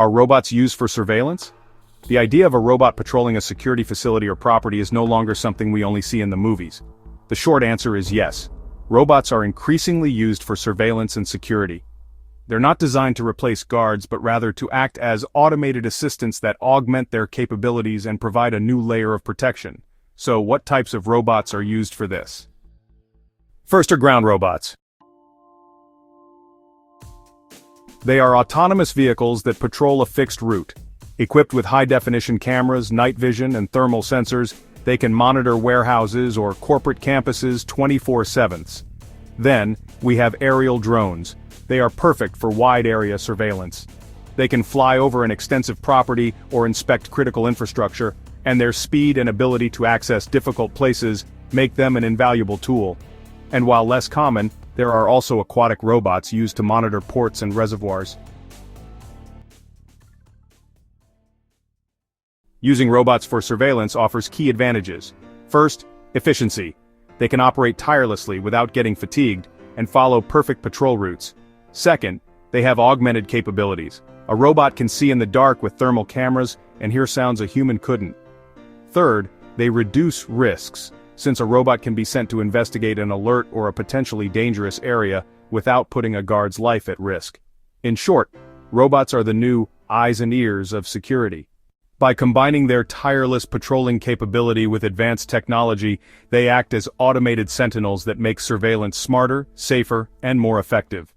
Are robots used for surveillance? The idea of a robot patrolling a security facility or property is no longer something we only see in the movies. The short answer is yes. Robots are increasingly used for surveillance and security. They're not designed to replace guards, but rather to act as automated assistants that augment their capabilities and provide a new layer of protection. So, what types of robots are used for this? First are ground robots. They are autonomous vehicles that patrol a fixed route. Equipped with high-definition cameras, night vision, and thermal sensors, they can monitor warehouses or corporate campuses 24/7. Then, we have aerial drones. They are perfect for wide-area surveillance. They can fly over an extensive property or inspect critical infrastructure, and their speed and ability to access difficult places make them an invaluable tool. And while less common, there are also aquatic robots used to monitor ports and reservoirs. Using robots for surveillance offers key advantages. First, efficiency. They can operate tirelessly without getting fatigued and follow perfect patrol routes. Second, they have augmented capabilities. A robot can see in the dark with thermal cameras and hear sounds a human couldn't. Third, they reduce risks, since a robot can be sent to investigate an alert or a potentially dangerous area without putting a guard's life at risk. In short, robots are the new eyes and ears of security. By combining their tireless patrolling capability with advanced technology, they act as automated sentinels that make surveillance smarter, safer, and more effective.